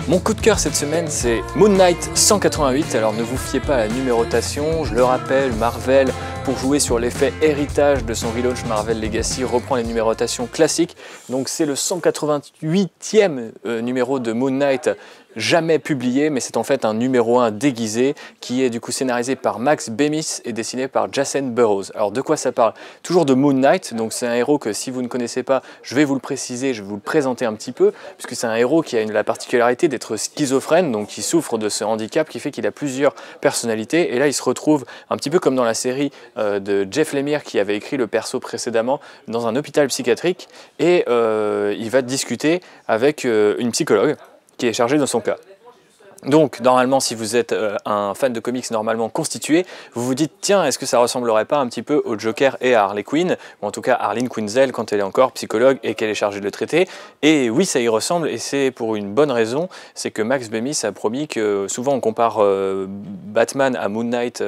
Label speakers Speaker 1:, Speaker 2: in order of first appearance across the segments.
Speaker 1: Mon coup de cœur cette semaine, c'est Moon Knight 188. Alors ne vous fiez pas à la numérotation, je le rappelle, Marvel, pour jouer sur l'effet héritage de son relaunch Marvel Legacy, reprend les numérotations classiques. Donc c'est le 188e numéro de Moon Knight, jamais publié, mais c'est en fait un numéro 1 déguisé qui est du coup scénarisé par Max Bemis et dessiné par Jason Burrows. Alors de quoi ça parle? Toujours de Moon Knight, donc c'est un héros que si vous ne connaissez pas, je vais vous le préciser, je vais vous le présenter un petit peu, puisque c'est un héros qui a la particularité d'être schizophrène, donc qui souffre de ce handicap qui fait qu'il a plusieurs personnalités, et là il se retrouve un petit peu comme dans la série de Jeff Lemire qui avait écrit le perso précédemment, dans un hôpital psychiatrique, et il va discuter avec une psychologue qui est chargé de son cas. Donc, normalement, si vous êtes un fan de comics normalement constitué, vous vous dites, tiens, est-ce que ça ressemblerait pas un petit peu au Joker et à Harley Quinn, ou en tout cas Harleen Quinzel quand elle est encore psychologue et qu'elle est chargée de le traiter? Et oui, ça y ressemble, et c'est pour une bonne raison, c'est que Max Bemis a promis que, souvent on compare Batman à Moon Knight,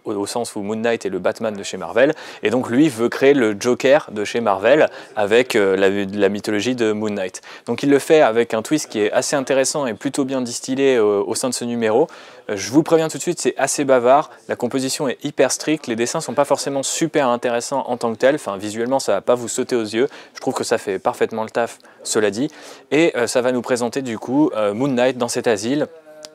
Speaker 1: au sens où Moon Knight est le Batman de chez Marvel, et donc lui veut créer le Joker de chez Marvel avec la mythologie de Moon Knight. Donc il le fait avec un twist qui est assez intéressant et plutôt bien distillé au sein de ce numéro. Je vous préviens tout de suite, c'est assez bavard, la composition est hyper stricte, les dessins sont pas forcément super intéressants en tant que tels, enfin visuellement ça va pas vous sauter aux yeux, je trouve que ça fait parfaitement le taf, cela dit, et ça va nous présenter du coup Moon Knight dans cet asile,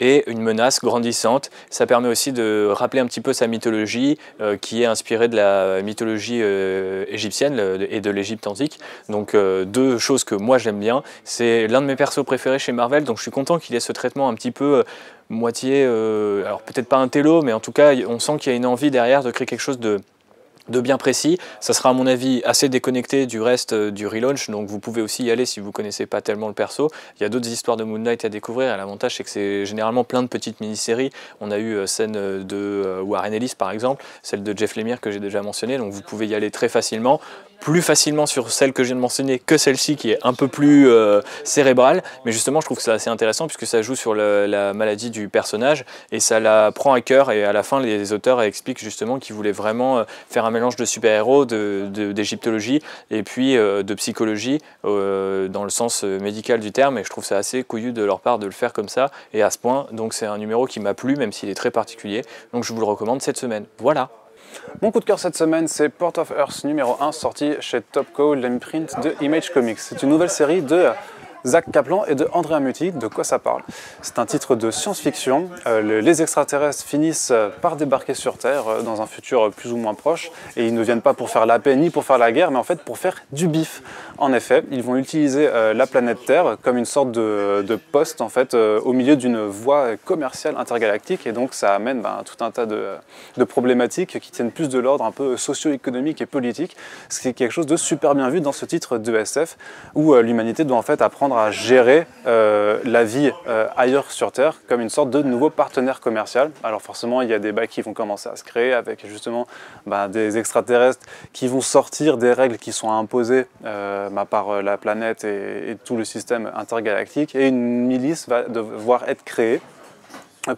Speaker 1: et une menace grandissante. Ça permet aussi de rappeler un petit peu sa mythologie qui est inspirée de la mythologie égyptienne et de l'Égypte antique. Donc deux choses que moi j'aime bien. C'est l'un de mes persos préférés chez Marvel, donc je suis content qu'il ait ce traitement un petit peu moitié, alors peut-être pas un télo, mais en tout cas on sent qu'il y a une envie derrière de créer quelque chose de bien précis. Ça sera à mon avis assez déconnecté du reste du relaunch, donc vous pouvez aussi y aller si vous ne connaissez pas tellement le perso. Il y a d'autres histoires de Moon Knight à découvrir, et l'avantage c'est que c'est généralement plein de petites mini-séries. On a eu celle de Warren Ellis par exemple, celle de Jeff Lemire que j'ai déjà mentionné, donc vous pouvez y aller très facilement. Plus facilement sur celle que je viens de mentionner que celle-ci qui est un peu plus cérébrale, mais justement je trouve que c'est assez intéressant puisque ça joue sur la maladie du personnage et ça la prend à cœur, et à la fin les auteurs expliquent justement qu'ils voulaient vraiment faire un mélange de super-héros, d'égyptologie et puis de psychologie dans le sens médical du terme, et je trouve ça assez couillu de leur part de le faire comme ça et à ce point. Donc c'est un numéro qui m'a plu même s'il est très particulier, donc je vous le recommande cette semaine. Voilà.
Speaker 2: Mon coup de cœur cette semaine, c'est Port of Earth numéro 1, sorti chez Topco, l'imprint de Image Comics. C'est une nouvelle série de Zach Kaplan et de Andrea Mutti. De quoi ça parle? C'est un titre de science-fiction. Les extraterrestres finissent par débarquer sur Terre dans un futur plus ou moins proche, et ils ne viennent pas pour faire la paix ni pour faire la guerre, mais en fait pour faire du bif. En effet, ils vont utiliser la planète Terre comme une sorte de poste en fait, au milieu d'une voie commerciale intergalactique, et donc ça amène tout un tas de problématiques qui tiennent plus de l'ordre un peu socio-économique et politique, ce qui est quelque chose de super bien vu dans ce titre de SF, où l'humanité doit en fait apprendre à gérer la vie ailleurs sur Terre comme une sorte de nouveau partenaire commercial. Alors forcément, il y a des bacs qui vont commencer à se créer avec justement des extraterrestres qui vont sortir des règles qui sont imposées par la planète et tout le système intergalactique, et une milice va devoir être créée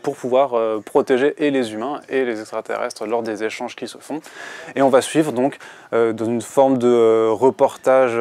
Speaker 2: pour pouvoir protéger et les humains et les extraterrestres lors des échanges qui se font. Et on va suivre donc dans une forme de reportage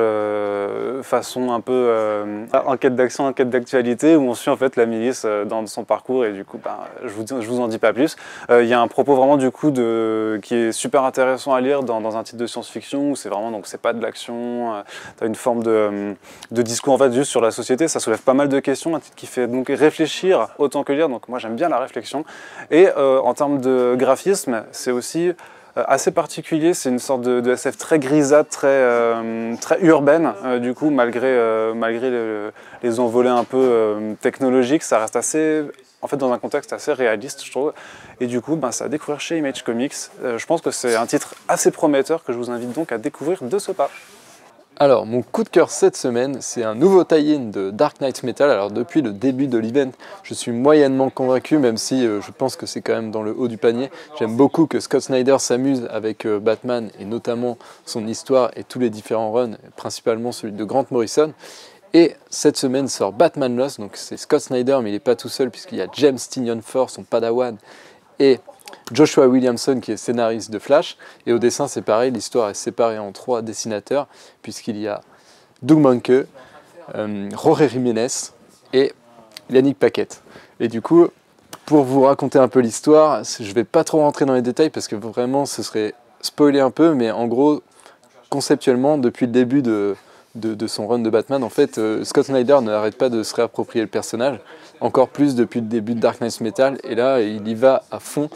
Speaker 2: façon un peu enquête d'action, enquête d'actualité, où on suit en fait la milice dans son parcours, et du coup je vous en dis pas plus. Il y a un propos vraiment du coup qui est super intéressant à lire dans un titre de science-fiction, où c'est vraiment, donc c'est pas de l'action, t'as une forme de discours en fait juste sur la société, ça soulève pas mal de questions, un titre qui fait donc réfléchir autant que lire, donc moi j'aime bien la réflexion. Et en termes de graphisme, c'est aussi assez particulier, c'est une sorte de SF très grisâtre, très urbaine, du coup malgré les envolées un peu technologiques, ça reste assez, en fait, dans un contexte assez réaliste, je trouve. Et du coup, c'est à découvrir chez Image Comics. Je pense que c'est un titre assez prometteur que je vous invite donc à découvrir de ce pas.
Speaker 3: Alors, mon coup de cœur cette semaine, c'est un nouveau tie-in de Dark Knight Metal. Alors, depuis le début de l'event, je suis moyennement convaincu, même si je pense que c'est quand même dans le haut du panier. J'aime beaucoup que Scott Snyder s'amuse avec Batman, et notamment son histoire et tous les différents runs, principalement celui de Grant Morrison. Et cette semaine sort Batman Lost, donc c'est Scott Snyder, mais il n'est pas tout seul, puisqu'il y a James Tynion Ford, son padawan, et Joshua Williamson qui est scénariste de Flash, et au dessin c'est pareil, l'histoire est séparée en 3 dessinateurs, puisqu'il y a Doug Mahnke, Jorge Jiménez et Yannick Paquette. Et du coup, pour vous raconter un peu l'histoire, je ne vais pas trop rentrer dans les détails parce que vraiment ce serait spoiler un peu, mais en gros, conceptuellement, depuis le début de son run de Batman, en fait, Scott Snyder n'arrête pas de se réapproprier le personnage, encore plus depuis le début de Dark Knight Metal, et là, il y va à fond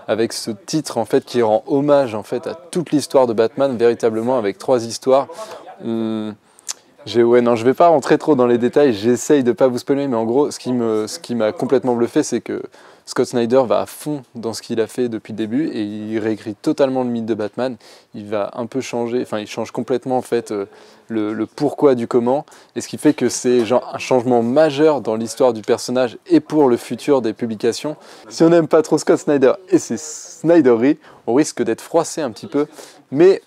Speaker 3: avec ce titre en fait qui rend hommage en fait à toute l'histoire de Batman, véritablement avec 3 histoires. Non, je vais pas rentrer trop dans les détails, j'essaye de pas vous spoiler, mais en gros, ce qui m'a complètement bluffé, c'est que Scott Snyder va à fond dans ce qu'il a fait depuis le début et il réécrit totalement le mythe de Batman. Il va un peu changer, enfin il change complètement en fait le pourquoi du comment, et ce qui fait que c'est genre un changement majeur dans l'histoire du personnage et pour le futur des publications. Si on n'aime pas trop Scott Snyder et ses Snyderies, on risque d'être froissé un petit peu, mais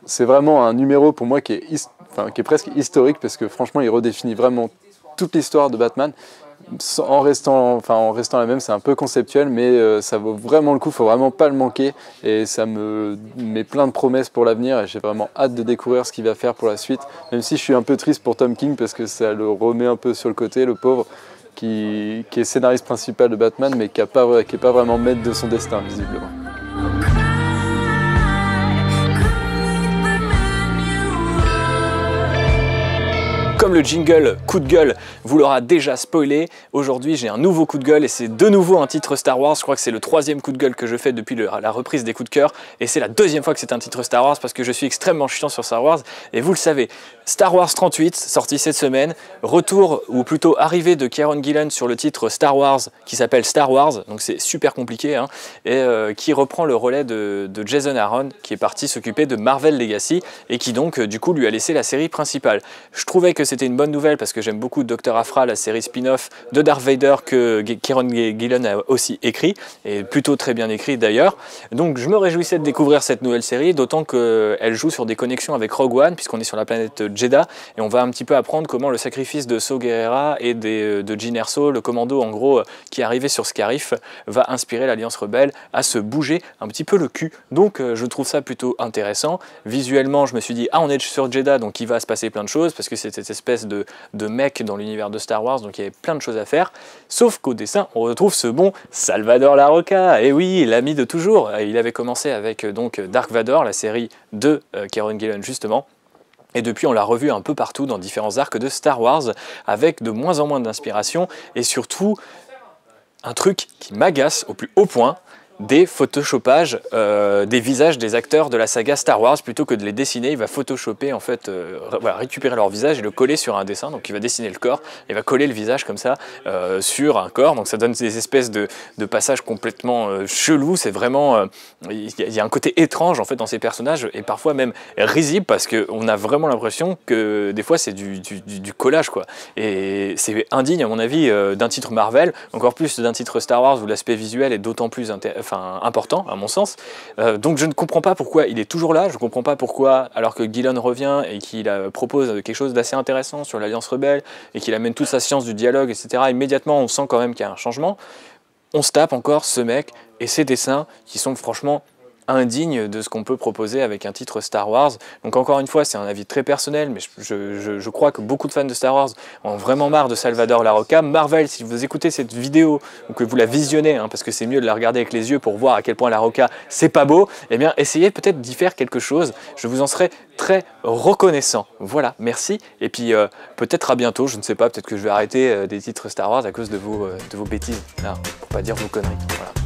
Speaker 3: c'est vraiment un numéro pour moi qui est presque historique parce que franchement il redéfinit vraiment toute l'histoire de Batman. En restant la même, c'est un peu conceptuel, mais ça vaut vraiment le coup, faut vraiment pas le manquer, et ça me met plein de promesses pour l'avenir, et j'ai vraiment hâte de découvrir ce qu'il va faire pour la suite, même si je suis un peu triste pour Tom King, parce que ça le remet un peu sur le côté, le pauvre, qui est scénariste principal de Batman, mais qui est pas vraiment maître de son destin, visiblement.
Speaker 1: Comme le jingle coup de gueule vous l'aura déjà spoilé, aujourd'hui j'ai un nouveau coup de gueule et c'est de nouveau un titre Star Wars. Je crois que c'est le 3e coup de gueule que je fais depuis la reprise des coups de cœur, et c'est la 2e fois que c'est un titre Star Wars parce que je suis extrêmement chiant sur Star Wars, et vous le savez. Star Wars 38, sorti cette semaine, retour ou plutôt arrivée de Kieron Gillen sur le titre Star Wars qui s'appelle Star Wars, donc c'est super compliqué, hein, et qui reprend le relais de Jason Aaron qui est parti s'occuper de Marvel Legacy et qui donc du coup lui a laissé la série principale. Je trouvais que c'était une bonne nouvelle parce que j'aime beaucoup Dr. Aphra, la série spin-off de Darth Vader que Kieron Gillen a aussi écrit, et plutôt très bien écrit d'ailleurs. Donc je me réjouissais de découvrir cette nouvelle série, d'autant qu'elle joue sur des connexions avec Rogue One puisqu'on est sur la planète Jedha, et on va un petit peu apprendre comment le sacrifice de Saw Gerrera et de Jyn Erso, le commando en gros qui est arrivé sur Scarif, va inspirer l'Alliance Rebelle à se bouger un petit peu le cul. Donc je trouve ça plutôt intéressant. Visuellement je me suis dit on est sur Jedha, donc il va se passer plein de choses parce que c'est cette espèce de mec dans l'univers de Star Wars, donc il y avait plein de choses à faire, sauf qu'au dessin on retrouve ce bon Salvador Larroca, et oui, l'ami de toujours. Il avait commencé avec donc Dark Vador, la série de Kieron Gillen justement, et depuis on l'a revu un peu partout dans différents arcs de Star Wars avec de moins en moins d'inspiration, et surtout un truc qui m'agace au plus haut point, des photoshoppages des visages des acteurs de la saga Star Wars. Plutôt que de les dessiner, il va photoshopper en fait, voilà, récupérer leur visage et le coller sur un dessin. Donc il va dessiner le corps et va coller le visage comme ça sur un corps. Donc ça donne des espèces de passages complètement chelous. C'est vraiment, il y a un côté étrange en fait dans ces personnages, et parfois même risible, parce qu'on a vraiment l'impression que des fois c'est du collage quoi. Et c'est indigne à mon avis d'un titre Marvel, encore plus d'un titre Star Wars où l'aspect visuel est d'autant plus important à mon sens. Donc je ne comprends pas pourquoi il est toujours là, je ne comprends pas pourquoi, alors que Gillen revient et qu'il propose quelque chose d'assez intéressant sur l'Alliance Rebelle et qu'il amène toute sa science du dialogue, etc. Immédiatement on sent quand même qu'il y a un changement. On se tape encore ce mec et ses dessins qui sont franchement indigne de ce qu'on peut proposer avec un titre Star Wars. Donc encore une fois, c'est un avis très personnel, mais je crois que beaucoup de fans de Star Wars ont vraiment marre de Salvador Larroca. Marvel, si vous écoutez cette vidéo ou que vous la visionnez, hein, parce que c'est mieux de la regarder avec les yeux pour voir à quel point Larroca c'est pas beau, eh bien essayez peut-être d'y faire quelque chose, je vous en serai très reconnaissant. Voilà, merci, et puis peut-être à bientôt, je ne sais pas, peut-être que je vais arrêter des titres Star Wars à cause de vos bêtises, là, pour pas dire vos conneries. Voilà.